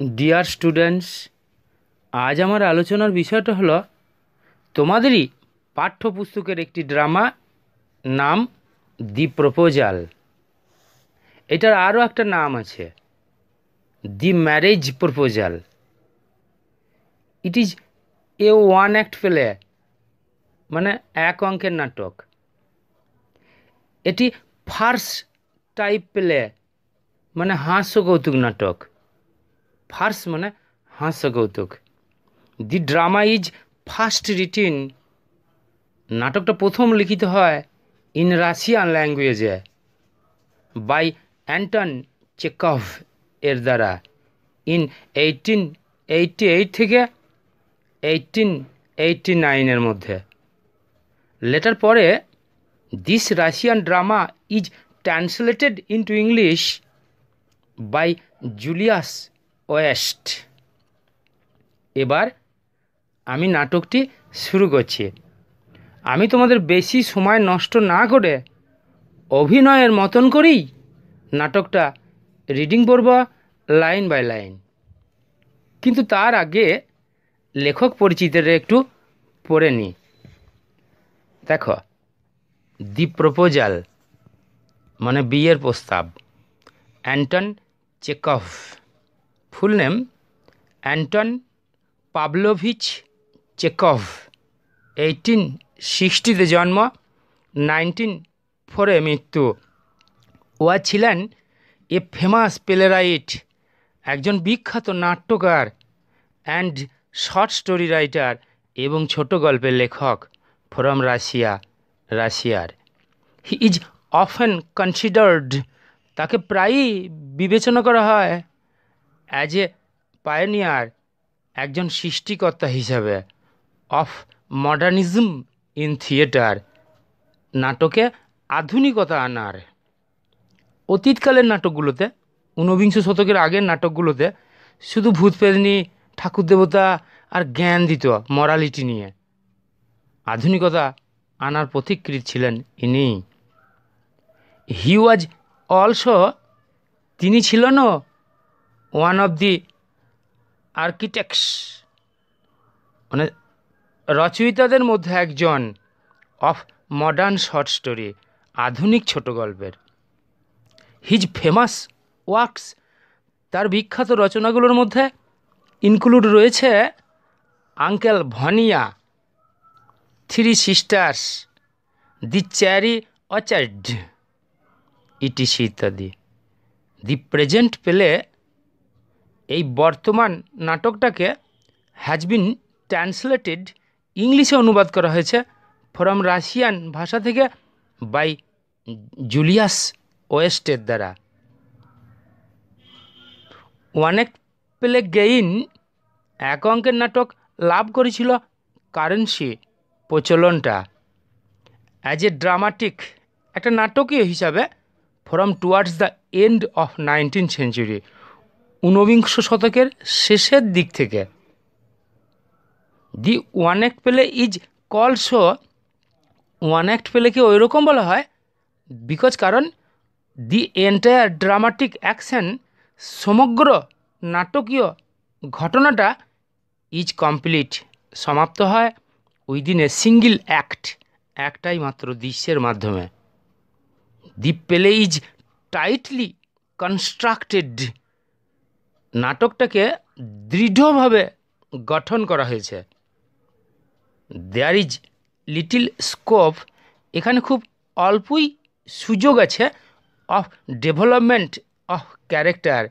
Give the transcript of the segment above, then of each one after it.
Dear students, আজ আমার আলোচনার বিষয়টা হলো তোমাদেরই পাঠ্যপুস্তকের একটি ড্রামা, নাম দি প্রপোজাল। এটার আরও একটা নাম আছে, the marriage proposal. It is a one act play, মানে এক অঙ্কের নাটক। এটি ফার্স্ট টাইপ প্লে, মানে হাস্যকৌতুক নাটক। ফার্স্ট মানে হাস্যকৌতুক। The drama is first written, নাটকটা প্রথম লিখিত হয় ইন রাশিয়ান ল্যাঙ্গুয়েজে বাই অ্যান্টন চেকভ এর দ্বারা ইন 1888 থেকে 1889 মধ্যে। লেটার পরে this Russian drama is translated into English by Julius West. এবার আমি নাটকটি শুরু করছি। আমি তোমাদের বেশি সময় নষ্ট না করে অভিনয়ের মতন করেই নাটকটা রিডিং করব লাইন বাই লাইন। কিন্তু তার আগে লেখক পরিচিতিটা একটু পড়ে নিই। দেখো, দি প্রপোজাল মানে বিয়ের প্রস্তাব। Anton Chekhov, full name Anton Pavlovich Chekhov. 1860 জন্ম, 1904 মৃত্যু। ওয়া ছিলেন এ ফেমাস প্লেরাইট, একজন বিখ্যাত নাট্যকার অ্যান্ড শর্ট স্টোরি রাইটার এবং ছোট গল্পের লেখক ফ্রম রাশিয়ার। হি ইজ অফেন কনসিডার্ড, তাকে প্রায়ই বিবেচনা করা হয় অ্যাজ এ পায়োনিয়ার, একজন সৃষ্টিকর্তা হিসাবে, অফ মডার্নিজম ইন থিয়েটার, নাটকে আধুনিকতা আনার। অতীতকালের নাটকগুলোতে, ঊনবিংশ শতকের আগের নাটকগুলোতে শুধু ভূত প্রেতনি, ঠাকুর দেবতা আর জ্ঞান দিত মরালিটি নিয়ে। আধুনিকতা আনার পথিকৃৎ ছিলেন ইনি। হি ওয়াজ অলসো, তিনি ছিলেন ওয়ান অফ দি আর্কিটেক্টস, মানে রচয়িতাদের মধ্যে একজন, অফ মডার্ন শর্ট স্টোরি, আধুনিক ছোট গল্পের। হিজ ফেমাস ওয়ার্কস, তার বিখ্যাত রচনাগুলোর মধ্যে ইনক্লুড রয়েছে আঙ্কেল ভনিয়া, থ্রি সিস্টার্স, দি চেরি অর্চার্ড, ইটিসি ইত্যাদি। দি প্রেজেন্ট প্লে, এই বর্তমান নাটকটাকে হ্যাজ বিন ট্রান্সলেটেড, ইংলিশে অনুবাদ করা হয়েছে ফ্রম রাশিয়ান ভাষা থেকে বাই জুলিয়াস ওয়েস্টের দ্বারা। অনেক প্লে গেইন, এক অঙ্কের নাটক লাভ করেছিল কারেন্সি, প্রচলনটা, অ্যাজ এ ড্রামাটিক, একটা নাটকীয় হিসাবে, from towards the end of 19th century, ঊনবিংশ শতকের শেষের দিক থেকে। The one act play is called so, one act প্লেকে ওই রকম বলা হয় বিকজ, কারণ দি এন্টায়ার ড্রামাটিক অ্যাকশন, সমগ্র নাটকীয় ঘটনাটা, ইজ কমপ্লিট, সমাপ্ত হয় উইদিন এ সিঙ্গল অ্যাক্ট, একটাই মাত্র দৃশ্যের মাধ্যমে। দি প্লে ইজ টাইটলি কনস্ট্রাক্টেড, নাটকটাকে দৃঢ়ভাবে গঠন করা হয়েছে। দেয়ার ইজ লিটিল স্কোপ, এখানে খুব অল্পই সুযোগ আছে, অফ ডেভেলপমেন্ট অফ ক্যারেক্টার,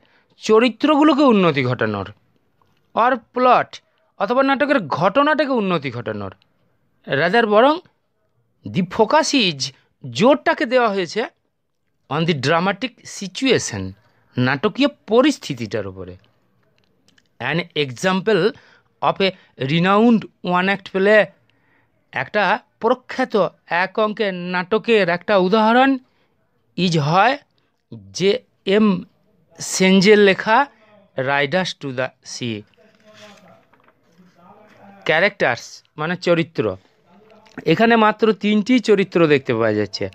চরিত্রগুলোকে উন্নতি ঘটানোর, অর প্লট, অথবা নাটকের ঘটনাটাকে উন্নতি ঘটানোর। রাদার বরং দি ফোকাস ইজ, জোরটাকে দেওয়া হয়েছে অন দি ড্রামাটিক সিচুয়েশন, নাটকীয় পরিস্থিতিটার উপরে। An example of A renowned one act play, একটা প্রখ্যাত এক অঙ্কের নাটকের একটা উদাহরণ ইজ হয় যে এম সেঞ্জের লেখা Riders to the sea. Characters মানে চরিত্র, এখানে মাত্র 3টি চরিত্র দেখতে পাওয়া যাচ্ছে।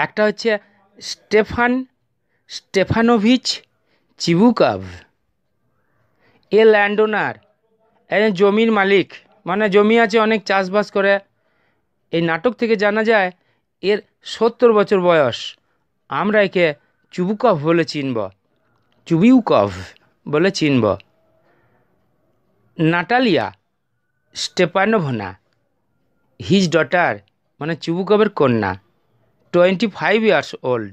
একটা হচ্ছে স্টেফানোভিচ চিবুকাভ, এ ল্যান্ড ওনার, জমির মালিক, মানে জমি আছে, অনেক চাষবাস করে। এই নাটক থেকে জানা যায় এর 70 বছর বয়স। আমরা একে চুবুকভ বলে চিনব, চুবিউকভ বলে চিনব। নাটালিয়া স্টেপানোভনা, হিজ ডটার, মানে চুবুকভের কন্যা, 25 ইয়ার্স ওল্ড,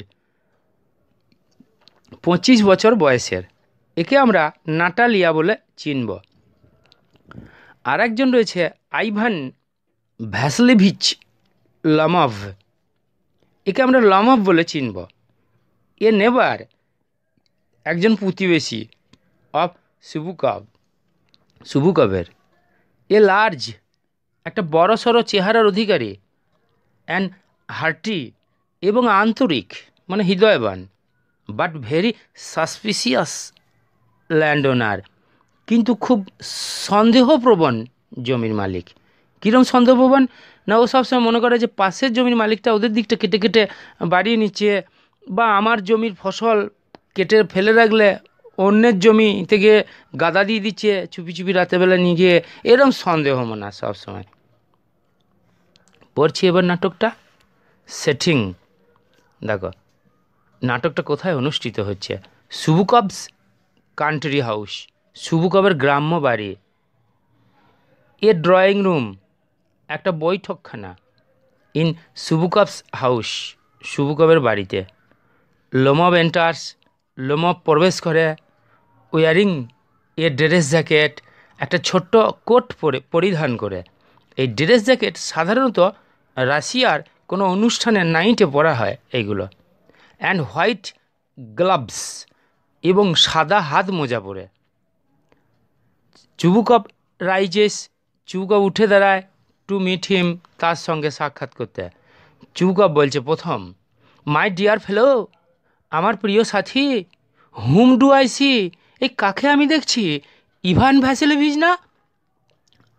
25 বছর বয়সের। একে আমরা নাটালিয়া বলে চিনব। আর একজন রয়েছে আইভান ভ্যাসলিভিচ লমভ, একে আমরা লমভ বলে চিনব। এ নেবার, একজন প্রতিবেশী অফ সুবুকভের। এ লার্জ, একটা বড় সড়ো চেহারার অধিকারী, অ্যান্ড হার্টি, এবং আন্তরিক, মানে হৃদয়বান, but very suspicious land owner, কিন্তু খুব সন্দেহপ্রবণ জমির মালিক। কীরকম সন্দেহপ্রবণ? না, ও সবসময় মনে করে যে পাশের জমির মালিকটা ওদের দিকটা কেটে কেটে বাড়িয়ে নিচ্ছে, বা আমার জমির ফসল কেটে ফেলে রাখলে অন্যের জমি থেকে গাদা দিয়ে দিচ্ছে চুপি চুপি রাতেরবেলা নিয়ে গিয়ে, এরম সন্দেহ মনে হয় সবসময়। পড়ছি এবার নাটকটা। সেটিং দেখো, নাটকটা কোথায় অনুষ্ঠিত হচ্ছে? সুবুকভস কান্ট্রি হাউস, সুবুকভের গ্রাম্য বাড়ি। এ ড্রয়িং রুম, একটা বৈঠকখানা, ইন সুবুকভস হাউস, সুবুকভের বাড়িতে। লোমভ এন্টার্স, লোমভ প্রবেশ করে, ওয়ারিং এ ড্রেস জ্যাকেট, একটা ছোট্ট কোট পরিধান করে। এই ড্রেস জ্যাকেট সাধারণত রাশিয়ার কোনো অনুষ্ঠানে নাইটে পরা হয় এইগুলো। অ্যান্ড হোয়াইট গ্লাভস, এবং সাদা হাত মোজা পরে। চুবুকভ রাইজেস, চুবুকভ উঠে দাঁড়ায়, টু মিট হিম, তার সঙ্গে সাক্ষাৎ করতে। চুবুকভ বলছে প্রথম, মাই ডিয়ার ফেলো, আমার প্রিয় সাথী। হুম ডু আই সি, এই কাকে আমি দেখছি? ইভান ভ্যাসিলেভিচ না?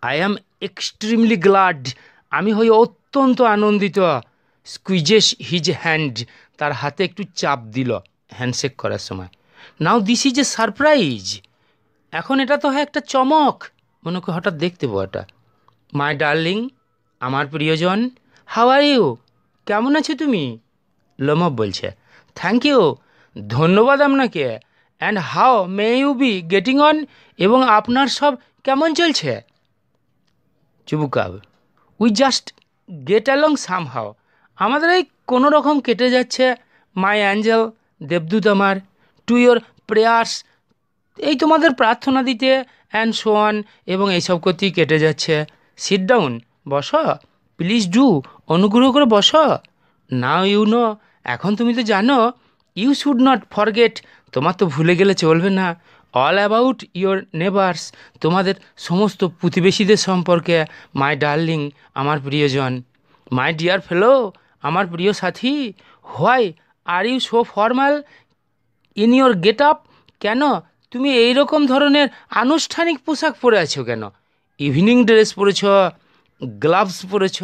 আই অ্যাম এক্সট্রিমলি গ্লাড, আমি হই অত্যন্ত আনন্দিত। স্কুইজেস হিজ হ্যান্ড, তার হাতে একটু চাপ দিল হ্যান্ডশেক করার সময়। নাও দিস ইজ এ সারপ্রাইজ, এখন এটা তো হয় একটা চমক, মনে করে হঠাৎ দেখতে পাওয়াটা। মাই ডার্লিং, আমার প্রিয়জন, হাউ আর ইউ, কেমন আছো তুমি? লোমভ বলছে, থ্যাংক ইউ, ধন্যবাদ আপনাকে। And how may you be getting on, এবং আপনার সব কেমন চলছে? Chubukov, we just get along somehow, আমাদের এই কোনো রকম কেটে যাচ্ছে। মাই অ্যাঞ্জেল, দেবদূত আমার, টু ইয়োর প্রেয়ার্স, এই তোমাদের প্রার্থনা দিতে, অ্যান্ড সো অন, এবং এইসব করতেই কেটে যাচ্ছে। সিট ডাউন, বসো, প্লিজ ডু, অনুগ্রহ করে বসো। নাও ইউ নো, এখন তুমি তো জানো। ইউ শুড নট ফরগেট, তোমার তো ভুলে গেলে চলবে না। অল অ্যাবাউট ইয়োর নেবার্স, তোমাদের সমস্ত প্রতিবেশীদের সম্পর্কে। মাই ডার্লিং, আমার প্রিয়জন। মাই ডিয়ার ফেলো, আমার প্রিয় সাথী। Why are you so formal in your get up, কেন তুমি এই রকম ধরনের আনুষ্ঠানিক পোশাক পরে আছো কেন? ইভিনিং ড্রেস পরেছ, গ্লাভস পরেছ,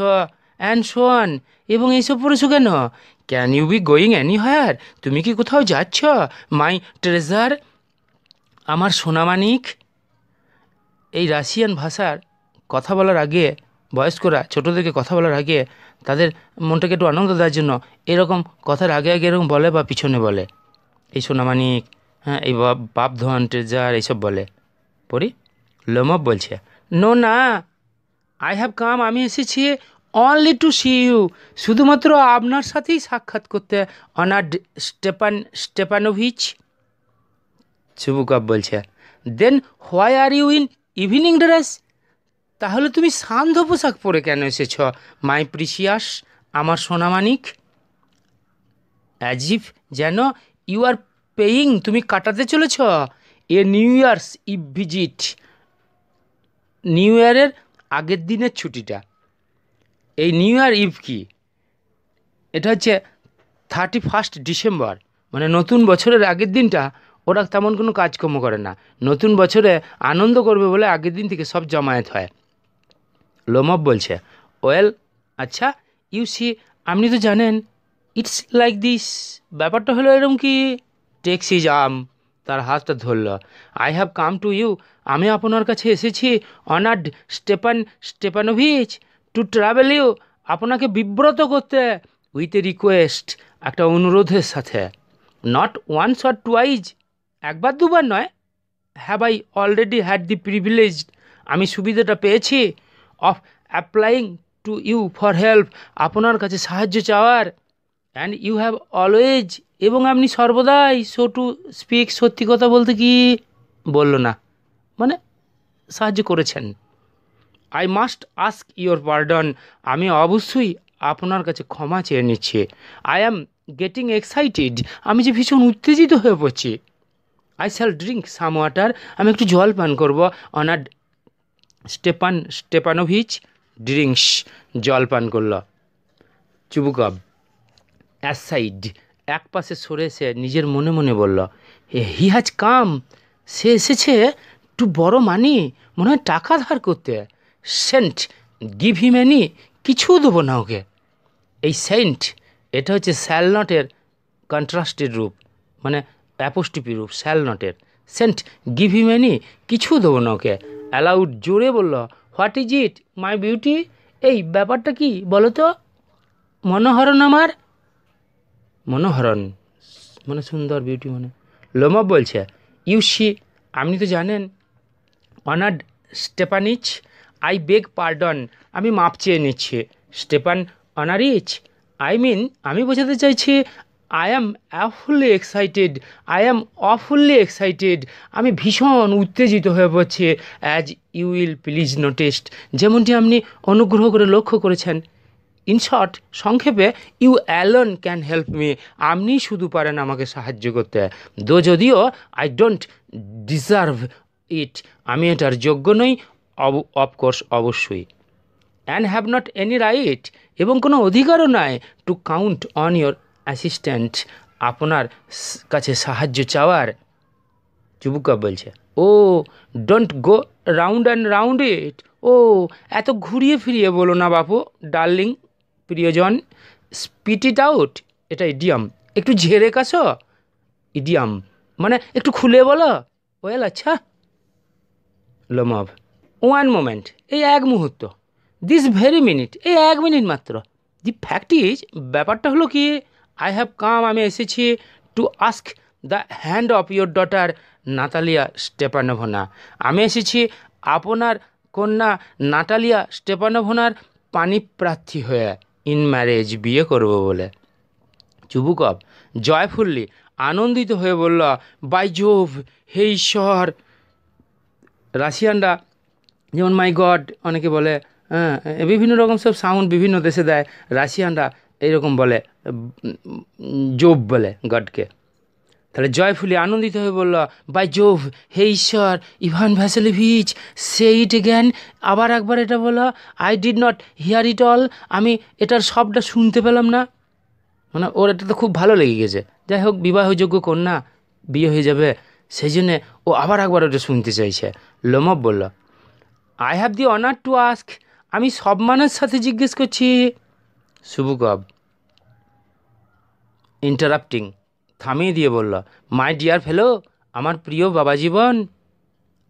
অ্যান্ড সো অন, এবং এইসব পরেছো কেন? Can you be going anywhere, তুমি কি কোথাও যাচ্ছ? মাই ট্রেজার, আমার সোনামানিক। এই রাশিয়ান ভাষার কথা বলার আগে, বয়স্করা ছোটোদেরকে কথা বলার আগে তাদের মনটাকে একটু আনন্দ দেওয়ার জন্য এরকম কথার আগে আগে এরকম বলে বা পিছনে বলে। এই সোনামানিক, হ্যাঁ, এই বাপধন, ট্রেজার, এইসব বলে। পড়ি, লোমভ বলছে, নো না, আই হ্যাভ কাম, আমি এসেছি অনলি টু সি ইউ, শুধুমাত্র আপনার সাথেই সাক্ষাৎ করতে। Honour Stepanovich. চুবুকভ বলছে, then why are you in evening dress, তাহলে তুমি সান্ধ্য পোশাক পরে কেন এসেছ? মাই প্রিসিয়াস, আমার সোনামানিক। অ্যাজ ইফ, যেন, ইউ আর পেইং, তুমি কাটাতে চলেছ a new year's eve visit, new ইয়ারের আগের দিনের ছুটিটা। এই নিউ ইয়ার ইভ কি? এটা হচ্ছে 31 ডিসেম্বর, মানে নতুন বছরের আগের দিনটা ওরা তেমন কোনো কাজকর্ম করে না। নতুন বছরে আনন্দ করবে বলে আগের দিন থেকে সব জমায়েত হয়। লোমভ বলছে, ওয়েল, আচ্ছা, ইউ সি, আপনি তো জানেন, ইটস লাইক দিস, ব্যাপারটা হলো এরকম কি, টেক্স ইজ আর্ম, তার হাতটা ধরল। I have come to you, আমি আপনার কাছে এসেছি honoured Stepanovich, to trouble you, আপনাকে বিব্রত করতে, উইথ এ রিকোয়েস্ট, একটা অনুরোধের সাথে। নট ওয়ান্স অর টুয়াইজ, একবার দুবার নয়। Have I already had the privilege, আমি সুবিধাটা পেয়েছি, of applying to you for help, আপনার কাছে সাহায্য চাওয়ার। অ্যান্ড ইউ হ্যাভ অলওয়েজ, এবং আপনি সর্বদাই, সো টু স্পিক, সত্যি কথা বলতে কি বলল না, মানে সাহায্য করেছেন। I must ask your pardon, আমি অবশ্যই আপনার কাছে ক্ষমা চেয়ে নিচ্ছি। আই অ্যাম গেটিং এক্সাইটেড, আমি যে ভীষণ উত্তেজিত হয়ে পড়ছি। I shall drink some water, আমি একটু জল পান করবো। অনার্ড স্টেপানোভিচ ড্রিঙ্কস, জল পান করল। চুবুকভ অ্যাসাইড, এক পাশে সরে এসে নিজের মনে মনে বলল, হি হ্যাজ কাম, সে এসেছে টু বড় মানি, মনে হয় টাকা ধার করতে। সেন্ট গিভ হিম এনি, কিছু দেবো না ওকে। এই সেন্ট, এটা হচ্ছে শ্যাল নটের কন্ট্রাস্টেড রূপ, মানে অ্যাপোস্টিপি রূপ শ্যাল নটের। সেন্ট গিভ হিম এনি, কিছু দেবো না ওকে। অ্যালাউড, জোরে বলল, what is it my beauty, এই ব্যাপারটা কি বলো তো মনোহরণ আমার। মনোহরণ মানে সুন্দর, বিউটি মানে। লোমব বলছে, ইউ সি, আপনি তো জানেন। অনার্ড স্টেপানিচ, আই বেগ পার্ডন, আমি মাপ চেয়ে নিচ্ছি। স্টেপান অনারিচ, আই মিন, আমি বোঝাতে চাইছি, I am awfully excited, I am awfully excited, আমি ভীষণ উত্তেজিত হয়ে পড়ছি। As you will please noticed, যেমনটি আপনি অনুগ্রহ করে লক্ষ্য করেছেন। ইন শর্ট, সংক্ষেপে, you alone can help me, আপনি শুধু পারেন আমাকে সাহায্য করতে। যদিও আই ডোন্ট ডিজার্ভ ইট, আমি এটার যোগ্য নই, অফকোর্স অবশ্যই। And have not any right, এবং কোনো অধিকারও নয়, to count on your assistant, আপনার কাছে সাহায্য চাওয়ার। চুবুকা বলছে, oh don't go round and round it, ও এত ঘুরিয়ে ফিরিয়ে বলো না বাপু, ডার্লিং, প্রিয়জন। স্পিট ইট আউট, এটা ইডিয়াম, একটু ঝেড়ে কাশো। ইডিয়াম মানে একটু খুলে বলো। ওয়েল, আচ্ছা। লোমভ, ওয়ান মোমেন্ট, এই এক মুহূর্ত। দিস ভেরি মিনিট, এই এক মিনিট মাত্র। দি ফ্যাক্ট ইজ, ব্যাপারটা হলো কি, আই হ্যাভ কাম, আমি এসেছি, to ask the hand of your daughter Natalia Stepanovna, আমি এসেছি আপনার কন্যা নাটালিয়া স্টেপানোভনার পাণিপ্রার্থী হয়ে, ইন ম্যারেজ, বিয়ে করব বলে। চুবুকভ জয়ফুল্লি, আনন্দিত হয়ে বলল, বাই জোভ, হে ঈশ্বর। রাশিয়ানরা যেমন মাই গড অনেকে বলে, হ্যাঁ, বিভিন্ন রকম সব সাউন্ড বিভিন্ন দেশে দেয়। রাশিয়ানরা এইরকম বলে, জোভ বলে গডকে। তাহলে জয়ফুলি আনন্দিত হয়ে বলল, বাই জোভ, হে ঈশ্বর, Ivan Vassilevitch, say it again, আবার একবার এটা বলো। I did not hear it all, আমি এটার সবটা শুনতে পেলাম না। মানে ওর এটা তো খুব ভালো লেগে গেছে, যাই হোক বিবাহযোগ্য কন্যা, বিয়ে হয়ে যাবে, সেই জন্যে ও আবার একবার ওটা শুনতে চাইছে। লোমব বলল, I have the honour to ask, আমি সম্মানের সাথে জিজ্ঞেস করছি। সুবুকভ ইন্টারাপ্টিং, থামিয়ে দিয়ে বলল, মাই ডিয়ার ফেলো, আমার প্রিয় বাবা জীবন।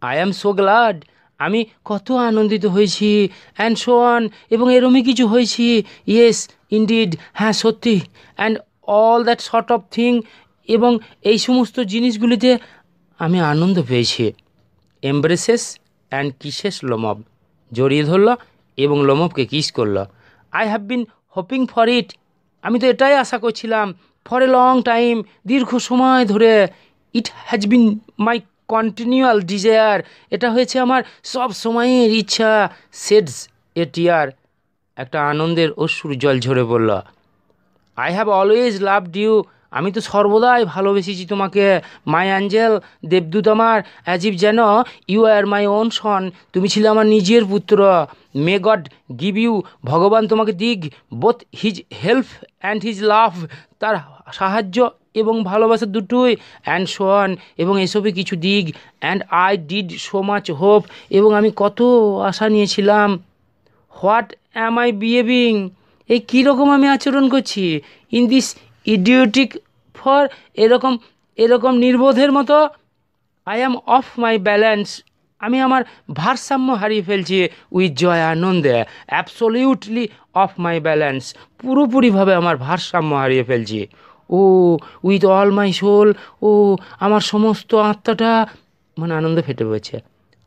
আই অ্যাম সো গ্লাড, আমি কত আনন্দিত হয়েছি। অ্যান্ড সো অন, এবং এরমই কিছু হয়েছি। ইয়েস ইনডিড, হ্যাঁ সত্যি। And all that sort of thing, এবং এই সমস্ত জিনিসগুলিতে আমি আনন্দ পেয়েছি। এমব্রেসেস অ্যান্ড কিসেস লোমব, জড়িয়ে ধরল এবং লোমবকে কিস করল। I have been hoping for it, আমি তো এটাই আশা করছিলাম। ফর এ লং টাইম, দীর্ঘ সময় ধরে। It has been my continual desire, এটা হয়েছে আমার সব সময়ের ইচ্ছা। সেডস এ টিয়ার, একটা আনন্দের অশ্রু জল ঝরে পড়ল। I have always loved you, আমি তো সর্বদাই ভালোবেসেছি তোমাকে। মাই অ্যাঞ্জেল, দেবদূত আমার, অ্যাজ ইফ যেন you are my own son, তুমি ছিলে আমার নিজের পুত্র। মে গড গিভ ইউ, ভগবান তোমাকে দিক, both his help and his love, তার সাহায্য এবং ভালোবাসা দুটোই। অ্যান্ড সো অন, এবং এসবই কিছু দিক। And I did so much hope, এবং আমি কত আশা নিয়েছিলাম। হোয়াট অ্যাম আই বিহেভিং, এই কীরকম আমি আচরণ করছি। ইন দিস ইডিওটিক ফর, এরকম নির্বোধের মতো। I am of my balance, আমি আমার ভারসাম্য হারিয়ে ফেলছি। উইথ জয়, আনন্দে। অ্যাবসোলিউটলি অফ মাই ব্যালেন্স, পুরোপুরিভাবে আমার ভারসাম্য হারিয়ে ফেলছি। ও উইথ অল মাই সোল, ও আমার সমস্ত আত্মাটা, মানে আনন্দে ফেটে পড়েছে।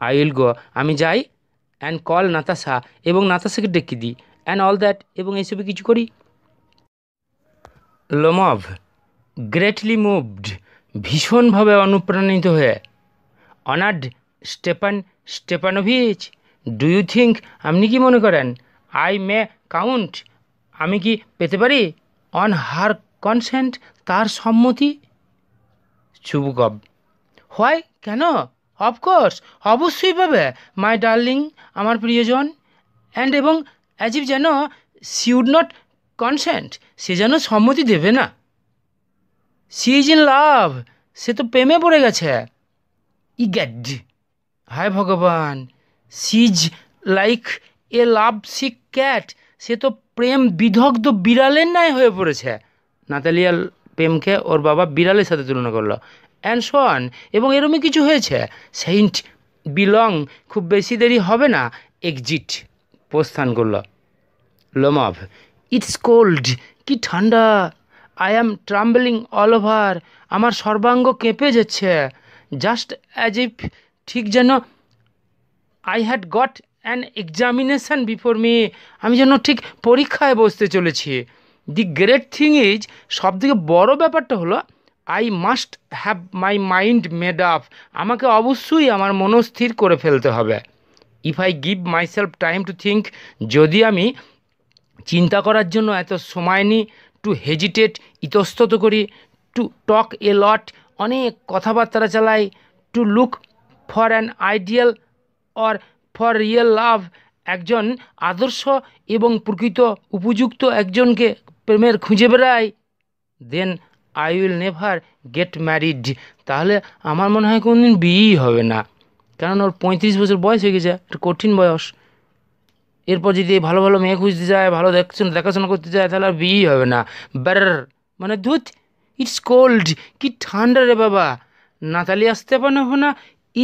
আই উইল গো, আমি যাই। অ্যান্ড কল নাতাশা, এবং নাতাশাকে ডেকে দিই। অ্যান্ড অল দ্যাট, এবং এইসবে কিছু করি। লোমভ, গ্রেটলি মুভড, ভীষণভাবে অনুপ্রাণিত হয়ে। Honoured Stepanovich, do you think, আপনি কি মনে করেন? আই মে কাউন্ট, আমি কি পেতে পারি? অন হার কনসেন্ট, তার সম্মতি। চুবুকব, হয় কেন? অফকোর্স, অবশ্যই পাবে মাই ডার্লিং, আমার প্রিয়জন। অ্যান্ড এবং অ্যাজ ইফ, যেন সি উড নট কনসেন্ট, সে যেন সম্মতি দেবে না। সি ইজ ইন লাভ, সে তো প্রেমে পড়ে গেছে। ইগ্যাড, হায় ভগবান। She's like a love sick cat, সে তো প্রেম বিদগ্ধ বিড়ালের ন্যায় হয়ে পড়েছে। নাতালিয়ার প্রেমকে ওর বাবা বিড়ালের সাথে তুলনা করলো। অ্যান্ড সো অন, এবং এরমই কিছু হয়েছে। সেইন্ট বিলং, খুব বেশি দেরি হবে না। এক্সিট, প্রস্থান করলো। লোমভ, ইটস কোল্ড, কি ঠান্ডা। আই অ্যাম ট্রাম্বলিং অল ওভার, আমার সর্বাঙ্গ কেঁপে যাচ্ছে। জাস্ট অ্যাজ ইফ, ঠিক যেন I had got an examination before me, আমি যেন ঠিক পরীক্ষায় বসতে চলেছি। দি গ্রেট থিং ইজ, সবথেকে বড় ব্যাপারটা হলো, I must have my mind made up, আমাকে অবশ্যই আমার মনস্থির করে ফেলতে হবে। If I give myself time to think, যদি আমি চিন্তা করার জন্য এত সময় নিই, টু হেজিটেট, ইতস্তত করি, টু টক এ লট, অনেক কথাবার্তা চালাই, to look for an ideal or for real love, একজন আদর্শ এবং প্রকৃত উপযুক্ত একজনকে প্রেমের খুঁজে বেড়াই, then I will never get married, তাহলে আমার মনে হয় কোনোদিন বিয়েই হবে না। কারণ ওর 35 বছর বয়স হয়ে গেছে, একটা কঠিন বয়স। এরপর যদি ভালো ভালো মেয়ে খুঁজতে যায়, ভালো দেখাশোনা করতে যায়, তাহলে আর বিয়েই হবে না। ব্যার, মানে ধুত, ইটস কোল্ড, কি ঠান্ডা রে বাবা। Natalia Stepanovna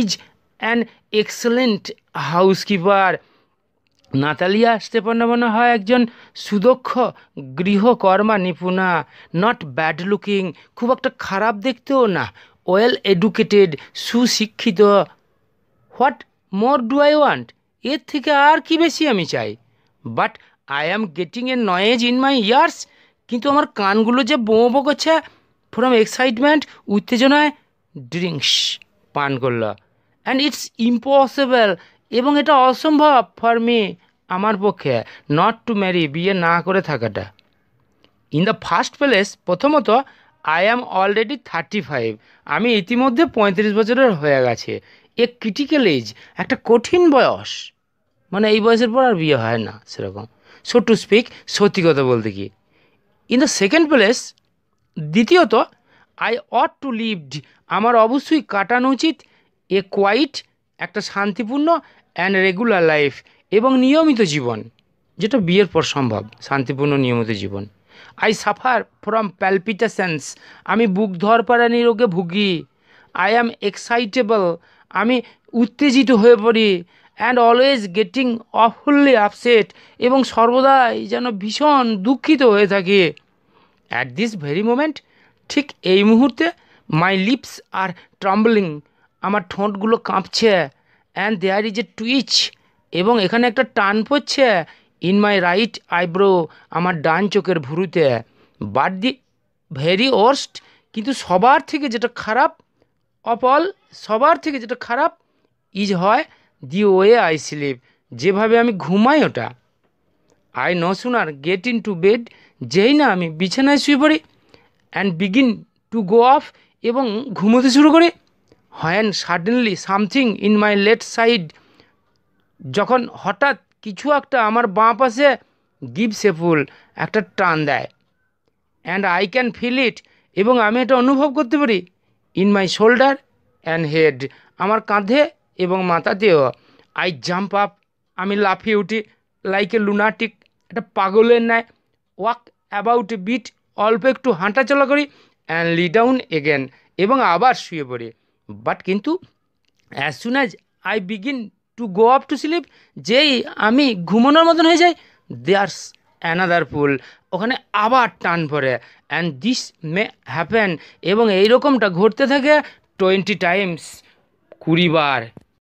is an excellent housekeeper, Natalia Stepanovna হয় একজন সুদক্ষ গৃহকর্মা নিপুণা। নট ব্যাড লুকিং, খুব একটা খারাপ দেখতেও না। ওয়েল এডুকেটেড, সুশিক্ষিত। What more do I want, এর থেকে আর কি বেশি আমি চাই। But I am getting a noise in my ears, কিন্তু আমার কানগুলো যে বোঁ বো করছে ফ্রম এক্সাইটমেন্ট, উত্তেজনায়। ড্রিঙ্কস, পান করলো। অ্যান্ড ইটস ইম্পসিবল, এবং এটা অসম্ভব ফর মি, আমার পক্ষে, নট টু ম্যারি, বিয়ে না করে থাকাটা। ইন দ্য ফার্স্ট প্লেস, প্রথমত, আই অ্যাম অলরেডি 35, আমি ইতিমধ্যে 35 বছরের হয়ে গেছে। এ ক্রিটিক্যাল এজ, একটা কঠিন বয়স, মানে এই বয়সের পর আর বিয়ে হয় না সেরকম, সো টু স্পিক, সত্যি কথা বলতে কি। ইন দ্য সেকেন্ড প্লেস, দ্বিতীয়ত, আই অট টু লিভড, আমার অবশ্যই কাটানো উচিত এ কোয়াইট, একটা শান্তিপূর্ণ অ্যান্ড রেগুলার লাইফ, এবং নিয়মিত জীবন, যেটা বিয়ের পর সম্ভব, শান্তিপূর্ণ নিয়মিত জীবন। আই সাফার ফ্রম প্যালপিটেশনস, আমি বুক ধরপাড়ানি রোগে ভুগি। আই অ্যাম এক্সাইটেবল, আমি উত্তেজিত হয়ে পড়ি। অ্যান্ড অলওয়েজ গেটিং অফুল্লি আপসেট, এবং সর্বদাই যেন ভীষণ দুঃখিত হয়ে থাকি। অ্যাট দিস ভেরি মোমেন্ট, ঠিক এই মুহূর্তে, মাই লিপস আর ট্রাম্বলিং, আমার ঠোঁটগুলো কাঁপছে। And there is a twitch, এবং এখানে একটা টান পড়ছে। ইন মাই রাইট আইব্রো, আমার ডান চোখের ভুরুতে। বাট দি ভেরি ওর্স্ট, কিন্তু সবার থেকে যেটা খারাপ, অফ অল, সবার থেকে যেটা খারাপ, ইজ হয় দি ওয়ে আই স্লিপ, যেভাবে আমি ঘুমাই ওটা। I no sooner get into bed, যেই না আমি বিছানায় শুয়ে পড়ি, and begin to go off, এবং ঘুমোতে শুরু করি। When suddenly something in my left side, যখন হঠাৎ কিছু একটা আমার বাঁ পাশে গিভস এ পুল, একটা টান দেয়। And I can feel it, এবং আমি এটা অনুভব করতে পারি। In my shoulder and head, আমার কাঁধে এবং মাথাতেও। আই জাম্প আপ, আমি লাফিয়ে উঠি। লাইক এ লুনাটিক, একটা পাগলের ন্যায়। ওয়াক অ্যাবাউট এ বিট, অল্প একটু হাঁটাচলা করি। অ্যান্ড লি ডাউন এগেন, এবং আবার শুয়ে পড়ি। বাট কিন্তু as soon as I begin to go up to sleep, যেই আমি ঘুমানোর মতন হয়ে যাই, দেয়ার্স অ্যানাদার পুল, ওখানে আবার টান পড়ে। অ্যান্ড দিস মে হ্যাপেন, এবং এইরকমটা ঘটতে থাকে 20 টাইমস, 20 বার।